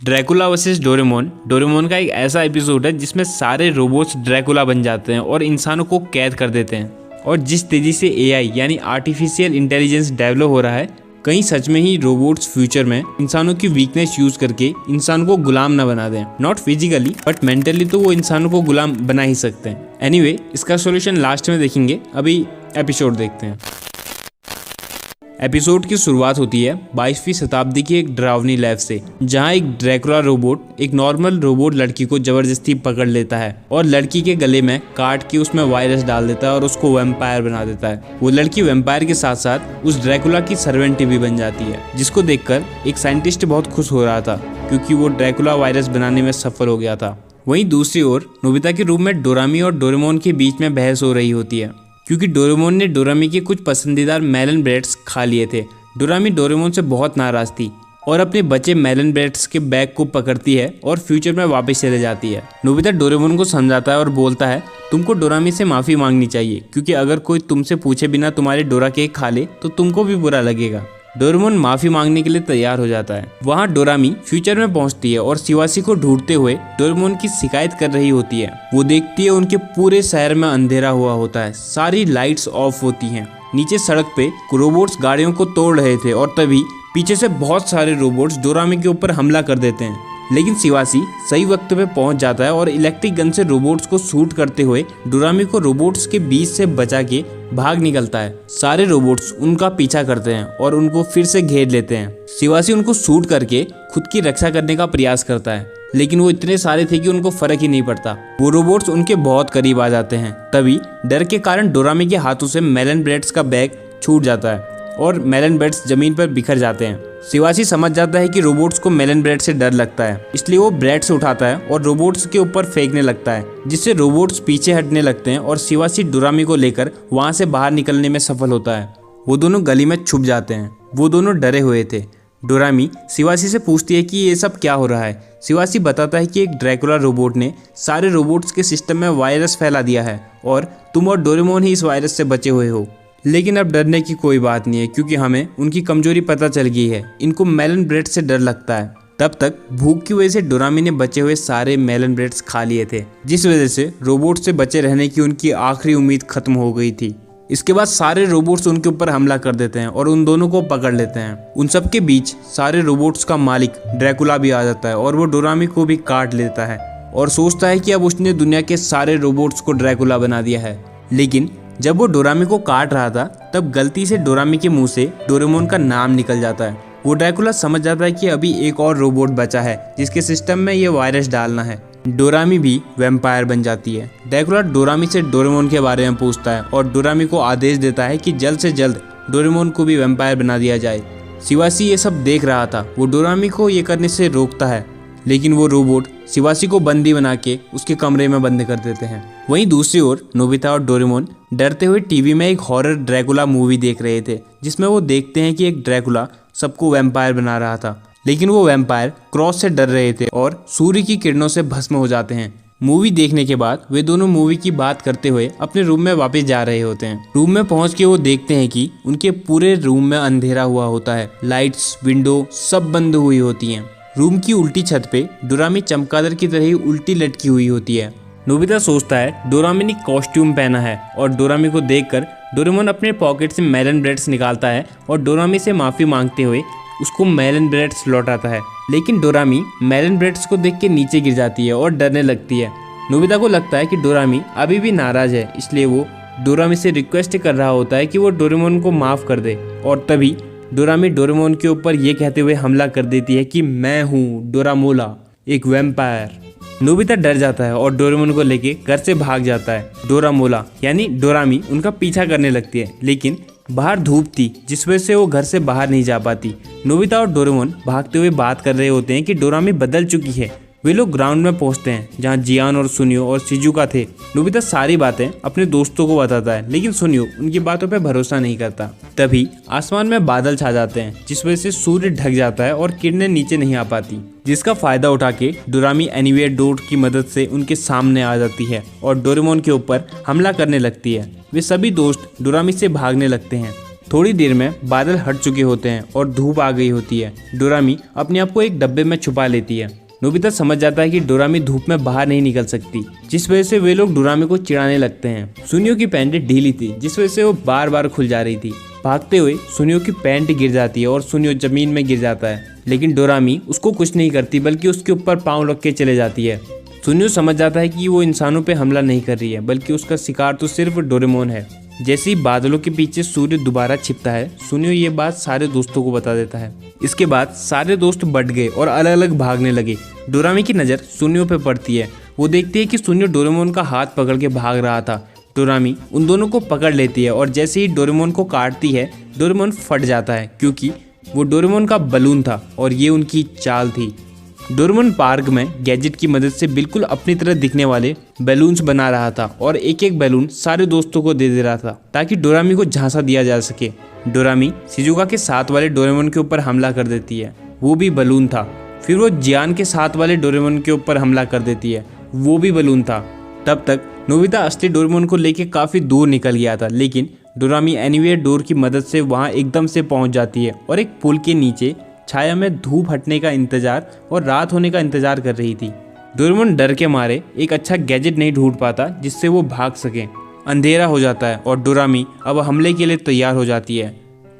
Dracula versus Doraemon. Doraemon का एक ऐसा एपिसोड है जिसमें सारे रोबोट्स ड्रैकुला बन जाते हैं और इंसानों को कैद कर देते हैं। और जिस तेजी से एआई यानी आर्टिफिशियल इंटेलिजेंस डेवलप हो रहा है, कहीं सच में ही रोबोट्स फ्यूचर में इंसानों की वीकनेस यूज करके इंसान को गुलाम ना बना दें। नॉट फिजिकली बट मेंटली तो वो इंसानों को गुलाम बना ही सकते हैं। एनीवे, इसका सॉल्यूशन लास्ट में देखेंगे, अभी एपिसोड देखते हैं। एपिसोड की शुरुआत होती है 22वीं शताब्दी की एक डरावनी लैब से, जहां एक ड्रैकुला रोबोट एक नॉर्मल रोबोट लड़की को जबरदस्ती पकड़ लेता है और लड़की के गले में काट के उसमें वायरस डाल देता है और उसको वैम्पायर बना देता है। वो लड़की वैम्पायर के साथ साथ उस ड्रैकुला की सर्वेंट भी बन जाती है, जिसको देखकर एक साइंटिस्ट बहुत खुश हो रहा था क्योंकि वो ड्रैकुला वायरस बनाने में सफल हो गया था। वहीं दूसरी ओर नोबिता के रूम में डोरामी और डोरेमोन के बीच में बहस हो रही होती है क्योंकि डोरेमोन ने डोरामी के कुछ पसंदीदा मेलन ब्रेड्स खा लिए थे। डोरामी डोरेमोन से बहुत नाराज थी और अपने बचे मेलन ब्रेड्स के बैग को पकड़ती है और फ्यूचर में वापस चले जाती है। नोबिता डोरेमोन को समझाता है और बोलता है, तुमको डोरामी से माफ़ी मांगनी चाहिए क्योंकि अगर कोई तुमसे पूछे बिना तुम्हारे डोरा केक खा ले तो तुमको भी बुरा लगेगा। डोरेमोन माफी मांगने के लिए तैयार हो जाता है। वहाँ डोरामी फ्यूचर में पहुँचती है और शिवासी को ढूंढते हुए डोरेमोन की शिकायत कर रही होती है। वो देखती है उनके पूरे शहर में अंधेरा हुआ होता है, सारी लाइट्स ऑफ होती हैं। नीचे सड़क पे रोबोट्स गाड़ियों को तोड़ रहे थे और तभी पीछे से बहुत सारे रोबोट्स डोरामी के ऊपर हमला कर देते हैं। लेकिन शिवासी सही वक्त पे पहुंच जाता है और इलेक्ट्रिक गन से रोबोट्स को शूट करते हुए डोरामी को रोबोट्स के बीच से बचा के भाग निकलता है। सारे रोबोट्स उनका पीछा करते हैं और उनको फिर से घेर लेते हैं। शिवासी उनको शूट करके खुद की रक्षा करने का प्रयास करता है, लेकिन वो इतने सारे थे कि उनको फर्क ही नहीं पड़ता। वो रोबोट्स उनके बहुत करीब आ जाते हैं। तभी डर के कारण डोरामी के हाथों से मेलन ब्रेड्स का बैग छूट जाता है और मेलन ब्रेड्स जमीन पर बिखर जाते हैं। शिवासी समझ जाता है कि रोबोट्स को मेलन ब्रेड से डर लगता है, इसलिए वो ब्रेड्स उठाता है और रोबोट्स के ऊपर फेंकने लगता है, जिससे रोबोट्स पीछे हटने लगते हैं और शिवासी डोरामी को लेकर वहां से बाहर निकलने में सफल होता है। वो दोनों गली में छुप जाते हैं। वो दोनों डरे हुए थे। डोरामी शिवासी से पूछती है कि ये सब क्या हो रहा है। शिवासी बताता है कि एक ड्रैकुला रोबोट ने सारे रोबोट्स के सिस्टम में वायरस फैला दिया है और तुम और डोरेमोन ही इस वायरस से बचे हुए हो। लेकिन अब डरने की कोई बात नहीं है क्योंकि हमें उनकी कमजोरी पता चल गई है। इनको मेलन ब्रेड से डर लगता है। तब तक भूख की वजह से डोरामी ने बचे हुए सारे मेलन ब्रेड्स खा लिए थे, जिस वजह से रोबोट से बचे रहने की उनकी आखिरी उम्मीद खत्म हो गई थी। इसके बाद सारे रोबोट्स उनके ऊपर हमला कर देते हैं और उन दोनों को पकड़ लेते हैं। उन सब के बीच सारे रोबोट्स का मालिक ड्रैकुला भी आ जाता है और वो डोरामी को भी काट लेता है और सोचता है कि अब उसने दुनिया के सारे रोबोट्स को ड्रैकुला बना दिया है। लेकिन जब वो डोरामी को काट रहा था तब गलती से डोरामी के मुंह से डोरेमोन का नाम निकल जाता है। वो ड्रैकुला समझ जाता है कि अभी एक और रोबोट बचा है जिसके सिस्टम में ये वायरस डालना है। डोरामी भी वैम्पायर बन जाती है। ड्रैकुला डोरामी से डोरेमोन के बारे में पूछता है और डोरामी को आदेश देता है कि जल्द से जल्द डोरेमोन को भी वैम्पायर बना दिया जाए। शिवासी ये सब देख रहा था। वो डोरामी को ये करने से रोकता है, लेकिन वो रोबोट शिवासी को बंदी बना के उसके कमरे में बंद कर देते हैं। वहीं दूसरी ओर नोबिता और डोरेमोन डरते हुए टीवी में एक हॉरर ड्रैकुला मूवी देख रहे थे, जिसमें वो देखते हैं कि एक ड्रैकुला सबको वैम्पायर बना रहा था, लेकिन वो वैम्पायर क्रॉस से डर रहे थे और सूर्य की किरणों से भस्म हो जाते हैं। मूवी देखने के बाद वे दोनों मूवी की बात करते हुए अपने रूम में वापस जा रहे होते हैं। रूम में पहुंच के वो देखते हैं कि उनके पूरे रूम में अंधेरा हुआ होता है। लाइट्स, विंडो सब बंद हुई होती हैं। रूम की उल्टी छत पे डोरामी चमगादड़ की तरह ही उल्टी लटकी हुई होती है। नोबिता सोचता है डोरामी ने कॉस्ट्यूम पहना है और डोरामी को देखकर डोरेमोन अपने पॉकेट से मेलन ब्रेड्स निकालता है और डोरामी से माफ़ी मांगते हुए उसको मेलन ब्रेड्स लौटाता है। लेकिन डोरामी मेलन ब्रेड्स को देख के नीचे गिर जाती है और डरने लगती है। नोबिता को लगता है कि डोरामी अभी भी नाराज है, इसलिए वो डोरामी से रिक्वेस्ट कर रहा होता है कि वो डोरेमोन को माफ़ कर दे। और तभी डोरामी डोरेमोन के ऊपर ये कहते हुए हमला कर देती है कि मैं हूँ डोरामोला, एक वैम्पायर। नोबिता डर जाता है और डोरेमोन को लेके घर से भाग जाता है। डोरामोला यानी डोरामी उनका पीछा करने लगती है, लेकिन बाहर धूप थी जिस वजह से वो घर से बाहर नहीं जा पाती। नोबिता और डोरेमोन भागते हुए बात कर रहे होते हैं कि डोरामी बदल चुकी है। वे लोग ग्राउंड में पहुंचते हैं जहां जियान और सुनियो और शिजुका थे। नोबिता सारी बातें अपने दोस्तों को बताता है, लेकिन सुनियो उनकी बातों पर भरोसा नहीं करता। तभी आसमान में बादल छा जाते हैं जिस वजह से सूर्य ढक जाता है और किरणें नीचे नहीं आ पाती, जिसका फायदा उठा के डोरामी एनीवेयर डोर की मदद से उनके सामने आ जाती है और डोरेमोन के ऊपर हमला करने लगती है। वे सभी दोस्त डोरामी से भागने लगते हैं। थोड़ी देर में बादल हट चुके होते हैं और धूप आ गई होती है। डोरामी अपने आप को एक डब्बे में छुपा लेती है। नोबिता समझ जाता है कि डोरामी धूप में बाहर नहीं निकल सकती, जिस वजह से वे लोग डोरामी को चिढ़ाने लगते हैं। सुनियो की पैंट ढीली थी, जिस वजह से वो बार बार खुल जा रही थी। भागते हुए सुनियो की पैंट गिर जाती है और सुनियो जमीन में गिर जाता है, लेकिन डोरामी उसको कुछ नहीं करती बल्कि उसके ऊपर पाँव रख के चले जाती है। सुनियो समझ जाता है कि वो इंसानों पे हमला नहीं कर रही है, बल्कि उसका शिकार तो सिर्फ डोरेमोन है। जैसे ही बादलों के पीछे सूर्य दोबारा छिपता है, सुनियो ये बात सारे दोस्तों को बता देता है। इसके बाद सारे दोस्त बट गए और अलग अलग भागने लगे। डोरामी की नज़र सुनियो पे पड़ती है। वो देखती है कि सुनियो डोरेमोन का हाथ पकड़ के भाग रहा था। डोरामी उन दोनों को पकड़ लेती है और जैसे ही डोरेमोन को काटती है, डोरेमोन फट जाता है, क्योंकि वो डोरेमोन का बलून था और ये उनकी चाल थी। डोरेमोन पार्क में गैजेट की मदद से बिल्कुल अपनी तरह दिखने वाले बैलून्स बना रहा था और एक एक बैलून सारे दोस्तों को दे रहा था ताकि डोरामी को झांसा दिया जा सके। डोरामी शिजुका के साथ वाले डोरेमोन के ऊपर हमला कर देती है, वो भी बलून था। फिर वो जियान के साथ वाले डोरेमोन के ऊपर हमला कर देती है, वो भी बलून था। तब तक नोबिता असली डोरेमोन को लेके काफ़ी दूर निकल गया था, लेकिन डोरामी एनीवेयर डोर की मदद से वहाँ एकदम से पहुँच जाती है और एक पुल के नीचे छाया में धूप हटने का इंतजार और रात होने का इंतजार कर रही थी। डोरेमोन डर के मारे एक अच्छा गैजेट नहीं ढूंढ पाता जिससे वो भाग सके। अंधेरा हो जाता है और डोरामी अब हमले के लिए तैयार हो जाती है।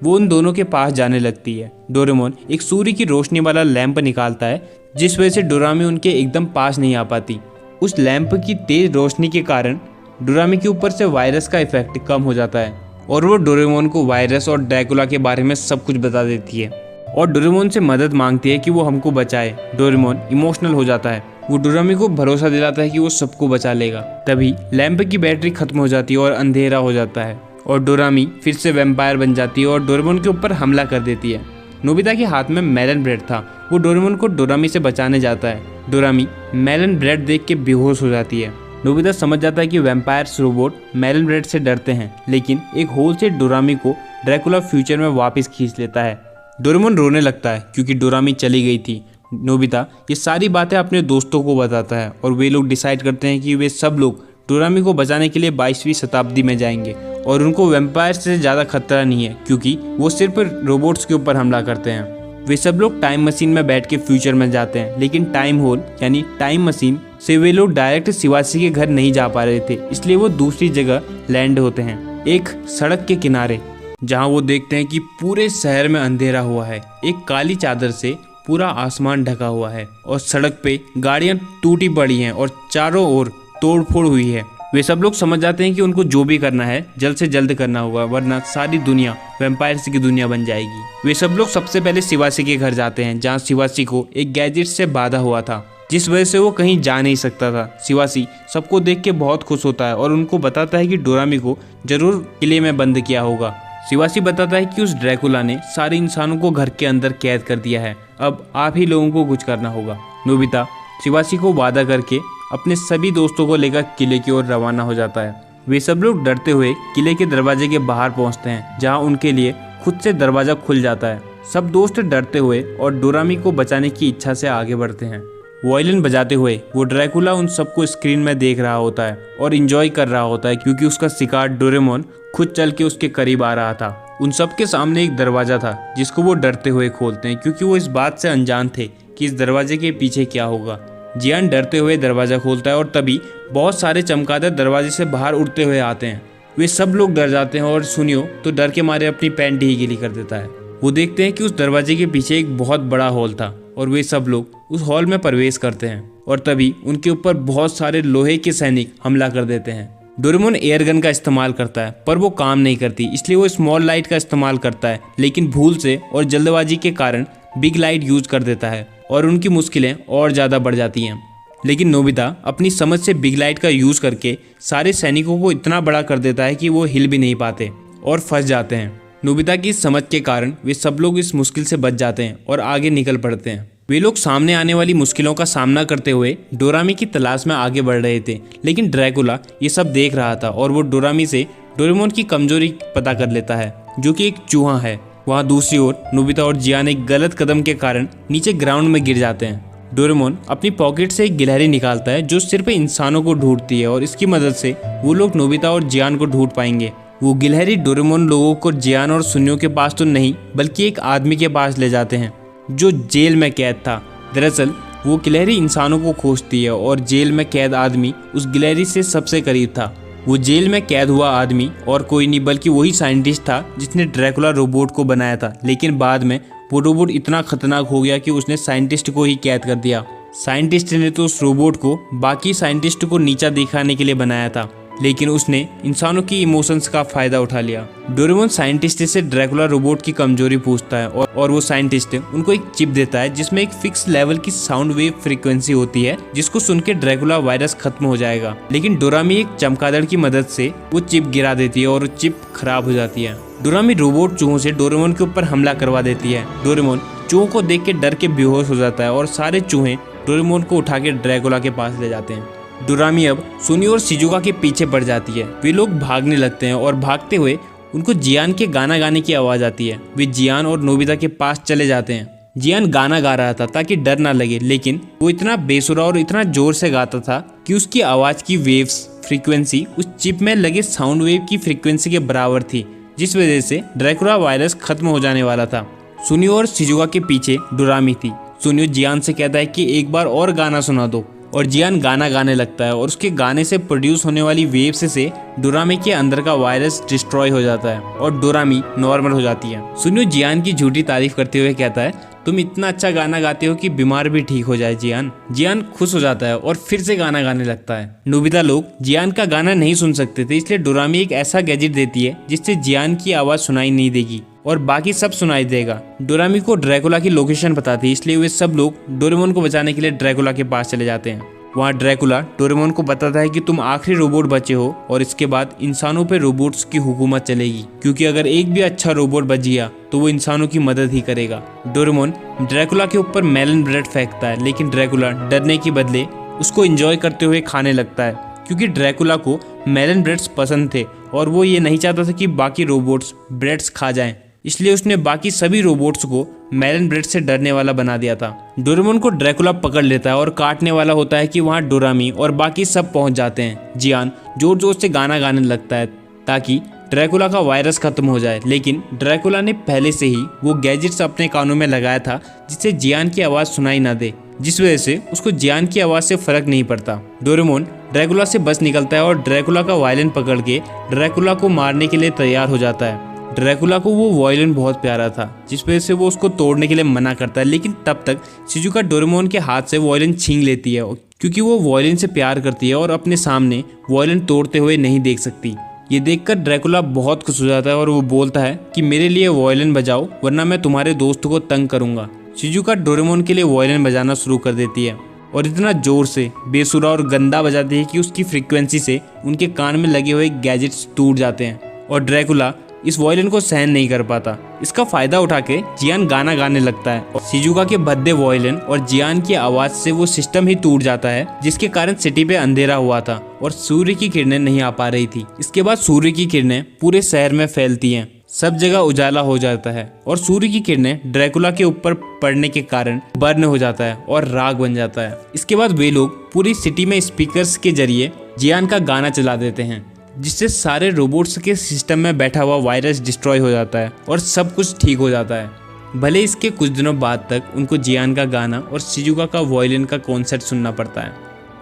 वो उन दोनों के पास जाने लगती है। डोरेमोन एक सूर्य की रोशनी वाला लैंप निकालता है, जिस वजह से डोरामी उनके एकदम पास नहीं आ पाती। उस लैंप की तेज रोशनी के कारण डोरामी के ऊपर से वायरस का इफेक्ट कम हो जाता है और वो डोरेमोन को वायरस और ड्रैकुला के बारे में सब कुछ बता देती है और डोरेमोन से मदद मांगती है कि वो हमको बचाए। डोरेमोन इमोशनल हो जाता है। वो डोरामी को भरोसा दिलाता है कि वो सबको बचा लेगा। तभी लैंप की बैटरी खत्म हो जाती है और अंधेरा हो जाता है और डोरामी फिर से वैम्पायर बन जाती है और डोरेमोन के ऊपर हमला कर देती है। नोबिता के हाथ में मेलन ब्रेड था। वो डोरेमोन को डोरामी से बचाने जाता है। डोरामी मेलन ब्रेड देख के बेहोश हो जाती है। नोबिता समझ जाता है कि वैम्पायर्स रोबोट मेलन ब्रेड से डरते हैं, लेकिन एक होल से डोरामी को ड्रैकुला फ्यूचर में वापस खींच लेता है। डोरेमोन रोने लगता है क्योंकि डोरामी चली गई थी। नोबिता ये सारी बातें अपने दोस्तों को बताता है और वे लोग डिसाइड करते हैं कि वे सब लोग डोरामी को बचाने के लिए 22वीं शताब्दी में जाएंगे और उनको वैम्पायर से ज़्यादा खतरा नहीं है क्योंकि वो सिर्फ रोबोट्स के ऊपर हमला करते हैं। वे सब लोग टाइम मशीन में बैठ के फ्यूचर में जाते हैं, लेकिन टाइम होल यानी टाइम मशीन से वे लोग डायरेक्ट शिवासी के घर नहीं जा पा रहे थे, इसलिए वो दूसरी जगह लैंड होते हैं, एक सड़क के किनारे, जहां वो देखते हैं कि पूरे शहर में अंधेरा हुआ है। एक काली चादर से पूरा आसमान ढका हुआ है और सड़क पे गाड़ियां टूटी पड़ी हैं और चारों ओर तोड़फोड़ हुई है। वे सब लोग समझ जाते हैं कि उनको जो भी करना है जल्द से जल्द करना होगा, वरना सारी दुनिया वैम्पायर्स की दुनिया बन जाएगी। वे सब लोग सबसे पहले शिवासी के घर जाते हैं, जहाँ शिवासी को एक गैजेट से बाधा हुआ था, जिस वजह से वो कहीं जा नहीं सकता था। शिवासी सबको देख के बहुत खुश होता है और उनको बताता है कि डोरामी को जरूर किले में बंद किया होगा। शिवासी बताता है कि उस ड्रैकुला ने सारे इंसानों को घर के अंदर कैद कर दिया है, अब आप ही लोगों को कुछ करना होगा। नोबिता शिवासी को वादा करके अपने सभी दोस्तों को लेकर किले की ओर रवाना हो जाता है। वे सब लोग डरते हुए किले के दरवाजे के बाहर पहुंचते हैं, जहां उनके लिए खुद से दरवाजा खुल जाता है। सब दोस्त डरते हुए और डोरामी को बचाने की इच्छा से आगे बढ़ते हैं। वायलिन बजाते हुए वो ड्रैकुला उन सबको स्क्रीन में देख रहा होता है और एंजॉय कर रहा होता है, क्योंकि उसका शिकार डोरेमोन खुद चल के उसके करीब आ रहा था। उन सबके सामने एक दरवाजा था जिसको वो डरते हुए खोलते हैं, क्योंकि वो इस बात से अनजान थे कि इस दरवाजे के पीछे क्या होगा। जियान डरते हुए दरवाजा खोलता है और तभी बहुत सारे चमगादड़ दरवाजे से बाहर उड़ते हुए आते हैं। वे सब लोग डर जाते हैं और सुनियो तो डर के मारे अपनी पैंट ही गीली कर देता है। वो देखते हैं कि उस दरवाजे के पीछे एक बहुत बड़ा हॉल था और वे सब लोग उस हॉल में प्रवेश करते हैं और तभी उनके ऊपर बहुत सारे लोहे के सैनिक हमला कर देते हैं। डोरेमोन एयर गन का इस्तेमाल करता है पर वो काम नहीं करती, इसलिए वो स्मॉल लाइट का इस्तेमाल करता है, लेकिन भूल से और जल्दबाजी के कारण बिग लाइट यूज कर देता है और उनकी मुश्किलें और ज़्यादा बढ़ जाती हैं। लेकिन नोबिता अपनी समझ से बिग लाइट का यूज़ करके सारे सैनिकों को इतना बड़ा कर देता है कि वो हिल भी नहीं पाते और फंस जाते हैं। नोबिता की इस समझ के कारण वे सब लोग इस मुश्किल से बच जाते हैं और आगे निकल पड़ते हैं। वे लोग सामने आने वाली मुश्किलों का सामना करते हुए डोरामी की तलाश में आगे बढ़ रहे थे, लेकिन ड्रैकुला ये सब देख रहा था और वो डोरामी से डोरेमोन की कमजोरी पता कर लेता है, जो कि एक चूहा है। वहाँ दूसरी ओर नोबिता और जियान एक गलत कदम के कारण नीचे ग्राउंड में गिर जाते हैं। डोरेमोन अपनी पॉकेट से एक गिलहरी निकालता है जो सिर्फ इंसानों को ढूंढती है और इसकी मदद से वो लोग नोबिता और जियान को ढूंढ पाएंगे। वो गिलहरी डोरेमोन लोगों को जियान और सुनियो के पास तो नहीं बल्कि एक आदमी के पास ले जाते हैं जो जेल में कैद था। दरअसल वो गिलहरी इंसानों को खोजती है और जेल में कैद आदमी उस गिलहरी से सबसे करीब था। वो जेल में कैद हुआ आदमी और कोई नहीं बल्कि वही साइंटिस्ट था जिसने ड्रैकुला रोबोट को बनाया था, लेकिन बाद में वो रोबोट इतना खतरनाक हो गया कि उसने साइंटिस्ट को ही कैद कर दिया। साइंटिस्ट ने तो उस रोबोट को बाकी साइंटिस्ट को नीचा दिखाने के लिए बनाया था, लेकिन उसने इंसानों की इमोशंस का फायदा उठा लिया। डोरेमोन साइंटिस्ट से ड्रैकुला रोबोट की कमजोरी पूछता है और वो साइंटिस्ट उनको एक चिप देता है जिसमें एक फिक्स लेवल की साउंड वेव फ्रीक्वेंसी होती है जिसको सुन के ड्रैकुला वायरस खत्म हो जाएगा। लेकिन डोरामी एक चमगादड़ की मदद से वो चिप गिरा देती है और वो चिप खराब हो जाती है। डोरामी रोबोट चूहों से डोरेमोन के ऊपर हमला करवा देती है। डोरेमोन चूहों को देख के डर के बेहोश हो जाता है और सारे चूहे डोरेमोन को उठा के ड्रैकुला के पास ले जाते हैं। डोरामी अब सुनियो और शिजुका के पीछे पड़ जाती है। वे लोग भागने लगते हैं और भागते हुए उनको जियान के गाना गाने की आवाज़ आती है। वे जियान और नोबिता के पास चले जाते हैं। जियान गाना गा रहा था ताकि डर ना लगे, लेकिन वो इतना बेसुरा और इतना जोर से गाता था कि उसकी आवाज़ की वेव्स फ्रीक्वेंसी उस चिप में लगे साउंड वेव की फ्रीक्वेंसी के बराबर थी, जिस वजह से ड्रैकुला वायरस खत्म हो जाने वाला था। सुनियो और शिजुका के पीछे डोरामी थी। सुनियो जियान से कहता है कि एक बार और गाना सुना दो और जियान गाना गाने लगता है और उसके गाने से प्रोड्यूस होने वाली वेव्स से डोरामी के अंदर का वायरस डिस्ट्रॉय हो जाता है और डोरामी नॉर्मल हो जाती है। सुनियो जियान की झूठी तारीफ करते हुए कहता है, तुम इतना अच्छा गाना गाते हो कि बीमार भी ठीक हो जाए जियान। जियान खुश हो जाता है और फिर से गाना गाने लगता है। नोबिता लोग जियान का गाना नहीं सुन सकते थे, इसलिए डोरामी एक ऐसा गैजेट देती है जिससे जियान की आवाज़ सुनाई नहीं देगी और बाकी सब सुनाई देगा। डोरामी को ड्रैकुला की लोकेशन पता थी, इसलिए वे सब लोग डोरेमोन को बचाने के लिए ड्रैकुला के पास चले जाते हैं। वहाँ ड्रैकुला डोरेमोन को बताता है कि तुम आखिरी रोबोट बचे हो और इसके बाद इंसानों पे रोबोट्स की हुकूमत चलेगी, क्योंकि अगर एक भी अच्छा रोबोट बच गया तो वो इंसानों की मदद ही करेगा। डोरेमोन ड्रैकुला के ऊपर मेलन ब्रेड फेंकता है, लेकिन ड्रैकुला डरने के बदले उसको एंजॉय करते हुए खाने लगता है, क्योंकि ड्रैकुला को मेलन ब्रेड्स पसंद थे और वो ये नहीं चाहता था कि बाकी रोबोट्स ब्रेड्स खा जाएं। इसलिए उसने बाकी सभी रोबोट्स को मेलन ब्रेड से डरने वाला बना दिया था। डोरेमोन को ड्रैकुला पकड़ लेता है और काटने वाला होता है कि वहाँ डोरामी और बाकी सब पहुँच जाते हैं। जियान जोर जोर से गाना गाने लगता है ताकि ड्रैकुला का वायरस खत्म हो जाए, लेकिन ड्रैकुला ने पहले से ही वो गैजेट्स अपने कानों में लगाया था जिससे जियान की आवाज़ सुनाई ना दे, जिस वजह से उसको जियान की आवाज़ से फर्क नहीं पड़ता। डोरेमोन ड्रैकुला से बच निकलता है और ड्रैकुला का वायलिन पकड़ के ड्रैकुला को मारने के लिए तैयार हो जाता है। ड्रैकुला को वो वायलिन बहुत प्यारा था, जिस वजह से वो उसको तोड़ने के लिए मना करता है, लेकिन तब तक शिजुका डोरेमोन के हाथ से वायलिन छीन लेती है क्योंकि वो वायलिन से प्यार करती है और अपने सामने वायलिन तोड़ते हुए नहीं देख सकती। ये देखकर ड्रैकुला बहुत खुश हो जाता है और वो बोलता है कि मेरे लिए वायलिन बजाओ वरना मैं तुम्हारे दोस्त को तंग करूंगा। शिजुका डोरेमोन के लिए वायलिन बजाना शुरू कर देती है और इतना जोर से बेसुरा और गंदा बजाती है कि उसकी फ्रीक्वेंसी से उनके कान में लगे हुए गैजेट्स टूट जाते हैं और ड्रैकुला इस वायलिन को सहन नहीं कर पाता। इसका फायदा उठा के जियान गाना गाने लगता है और शिजुका के भद्दे वायलिन और जियान की आवाज से वो सिस्टम ही टूट जाता है, जिसके कारण सिटी पे अंधेरा हुआ था और सूर्य की किरणें नहीं आ पा रही थी। इसके बाद सूर्य की किरणें पूरे शहर में फैलती हैं, सब जगह उजाला हो जाता है और सूर्य की किरणें ड्रैकुला के ऊपर पड़ने के कारण बर्न हो जाता है और राग बन जाता है। इसके बाद वे लोग पूरी सिटी में स्पीकर्स के जरिए जियान का गाना चला देते हैं, जिससे सारे रोबोट्स के सिस्टम में बैठा हुआ वायरस डिस्ट्रॉय हो जाता है और सब कुछ ठीक हो जाता है। भले इसके कुछ दिनों बाद तक उनको जियान का गाना और शिजुका का वायलिन का कॉन्सर्ट सुनना पड़ता है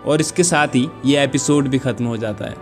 और इसके साथ ही ये एपिसोड भी खत्म हो जाता है।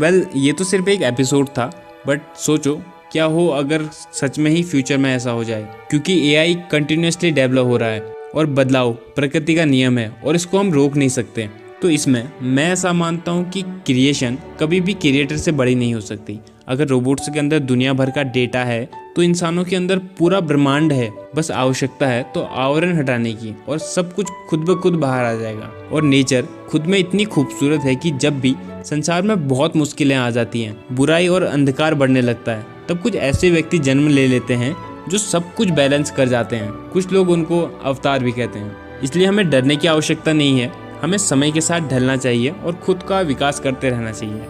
वेल, ये तो सिर्फ एक एपिसोड था, बट सोचो क्या हो अगर सच में ही फ्यूचर में ऐसा हो जाए, क्योंकि एआई कंटिन्यूसली डेवलप हो रहा है और बदलाव प्रकृति का नियम है और इसको हम रोक नहीं सकते। तो इसमें मैं ऐसा मानता हूँ कि क्रिएशन कभी भी क्रिएटर से बड़ी नहीं हो सकती। अगर रोबोट्स के अंदर दुनिया भर का डेटा है तो इंसानों के अंदर पूरा ब्रह्मांड है, बस आवश्यकता है तो आवरण हटाने की और सब कुछ खुद ब खुद बाहर आ जाएगा। और नेचर खुद में इतनी खूबसूरत है कि जब भी संसार में बहुत मुश्किलें आ जाती हैं, बुराई और अंधकार बढ़ने लगता है, तब कुछ ऐसे व्यक्ति जन्म ले लेते हैं जो सब कुछ बैलेंस कर जाते हैं। कुछ लोग उनको अवतार भी कहते हैं। इसलिए हमें डरने की आवश्यकता नहीं है, हमें समय के साथ ढलना चाहिए और खुद का विकास करते रहना चाहिए।